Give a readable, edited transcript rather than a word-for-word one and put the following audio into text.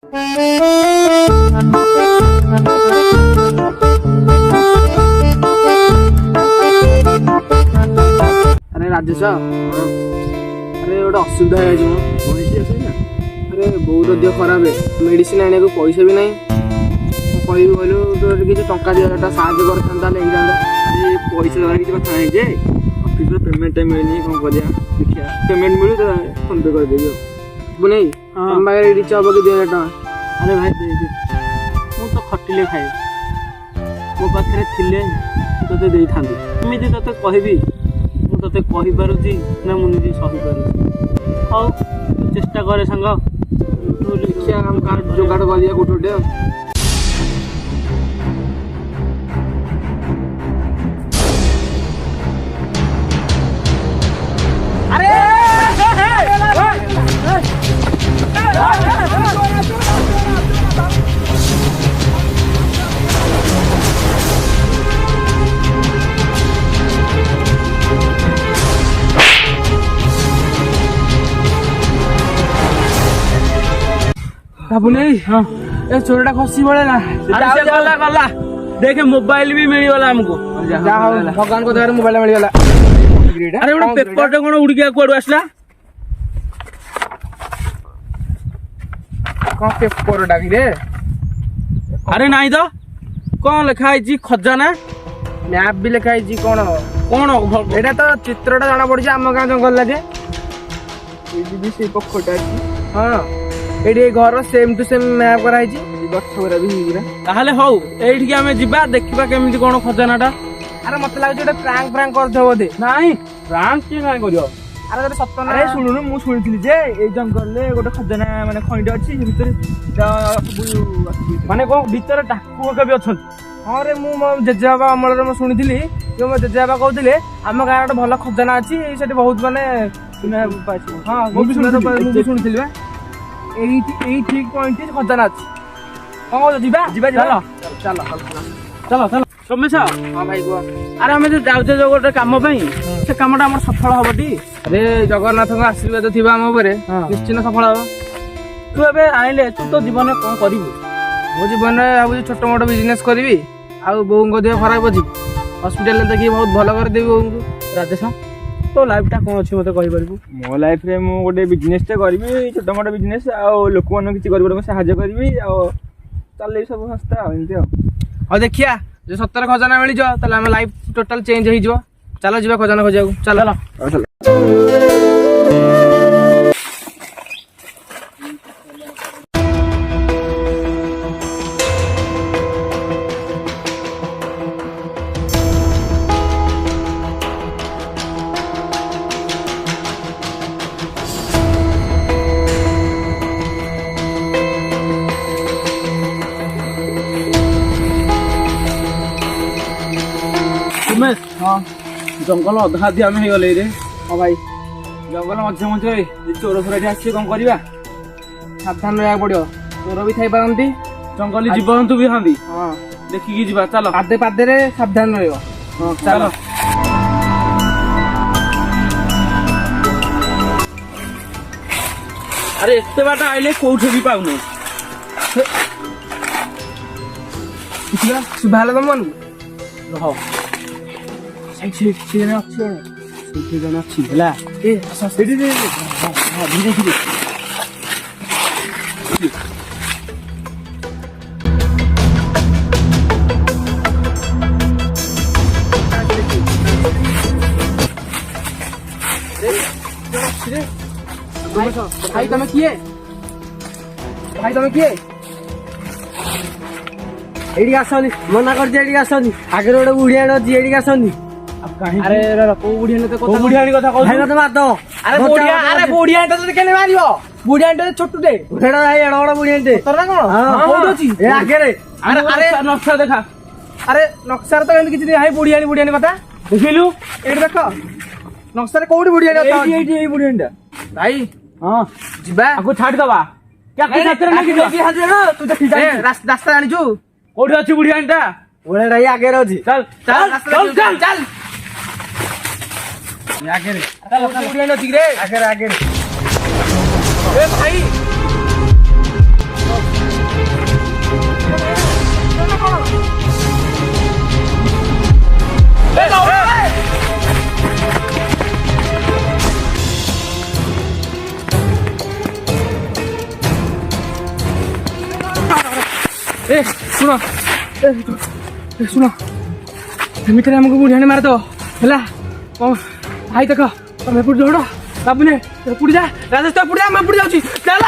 अरे राजेश अरे गोटे असुविधा है अरे बहुत देह खराब है मेडिसिन आने को पैसा भी नहीं कह कहलु तो किसी टंका दिया साहय कर पैसा देवार किसी कथा नहीं जे ऑफिस पेमेंट मिलनी कौन कर देखिए पेमेंट मिलू तो फोन पे करदेवी नहीं तुम पाखे रिच हम कि 2000 टका अरे भाई दे मु तो खटिले खाए मो पाखे थे तोते दे था एमती तोते कहबी मुझे कहीपी ना मुझे सही पार हाँ चेष्टा करे सांग देखिए हम जोगाड़ कर दिया गोटे नहीं चोरटा खसी पड़ेगा गला देखे मोबाइल भी मिलगला हमको भगवान को दया मोबाइल मिलगला अरे गोटे पेपर टे कौन उड़ कौड़ आसला कौन पेपर डाक रे अरे नाई तो कौन लिखाई खजाना मैप भी लिखाई कौन कौन एटा तो चित्रटा जाना पड़ी आम गाँ जंगल लगे से पक्षटा हाँ ये घर सेम टू सेम मैप कराई गछरा भी ताहले हौ एठी आमे जिबा देखिबा केमिति कोन खजानाटा अरे मत लागै जे प्रैंक प्रैंक करथो बोधे नाही प्रैंक के काय करियो अरे जरे सत्य ना अरे सुनुनु मु सुनिथिली जे ए जंगल ले गोटे खजाना माने खंड अछि भितर माने को भितर डाकू के भी अछन हां रे मु जेजेबा अमर रे मु सुनिथिली जो मो जेजेबा कहउथिले हम गाँ रे भलो खजाना अछि सेठी बहुत माने हां मु भी सुनिथिली बा ठीक पॉइंट खजाना अच्छी कौन जीवा जीवा चलो चलो चलो चलो सोमेश हाँ भाई कह अरे आम जो जाऊे जो गोटे कम से कमटा आम सफल हम टी अरे जगन्नाथ आशीर्वाद थी आम निश्चित सफल हम तू ए आइले तू तो जीवन में कौन करू मो जीवन में भाई छोट मोट बिजनेस करी आउ बो देह खराब अच्छी हस्पिटाल देखिए बहुत भल करदेवी बो को राजेश तो लाइफ टा कौन अच्छी मत कहि परबू मो लाइफ रे मु गोटे बिजनेस टे करबी छोटा मोटा बिजनेस आ लोक मन किछि करबो सहाय्य करबी आ चले सब हस्ता एमती आ देखिया जे सत्तर खजाना मिल जो तले हम लाइफ टोटल चेंज हो जो चलो जीवा खजाना खोजाऊ चलो चलो हाँ जंगल अधा अधी आम हो गले हाँ भाई जंगल मझे मझे चोर फोर आस कौन करवा सावधान रहा पड़ो चोर भी थी पारती जंगली जीवजंतु भी हाँ हाँ देखिकी जा चलो पादे पादे सावधान रहा हाँ चलो अरे एत बाट आइले कौटे भी पाऊन शुभा तुम मन रह अच्छी धीरे धीरे भाई तुम किए एडी आसनी मना कर आसनी आगे गोटे बुढ़िया अच्छी एडी आसनी अरे को बुढ़िया तो बुढ़िया कथा कहू तो मार अरे बुढ़िया तो केने मारियो बुढ़िया तो छोटुटे हेडा भाई एडा बड़ बुढ़िया तोर ना कोन हां कोड अछि ए आगे रे अरे अरे नक्शा देखा अरे नक्शा तो एंद किछि हाई बुढ़िया कथा देखिलु एड देख नक्शा रे कोडी बुढ़िया एई बुढ़िया भाई हां जिबा आको छाड़ दबा क्या के छात्र ना कि तू देखि जा रास्ता जानि छु कोडी अछि बुढ़िया ओळेडा आगे रे अछि चल चल चल चल आगे रे चल बुढ़िया रे आगे रे ए भाई ଏ ଶୁଣ ଶୁଣ ଏମିତିରେ ଆମକୁ ବୁଢ଼ିଆଣି ମାରିଦବ ହେଲା। ଭାଇ ଦେଖ ତମେ ଏପଟେ ଦୌଡ଼ ବାବୁନେ ଏପଟେ ଯା ରାଜେଶ ତ ଏପଟେ ଯା ମୁଁ ଏପଟେ ଯାଉଛି ଚାଲ।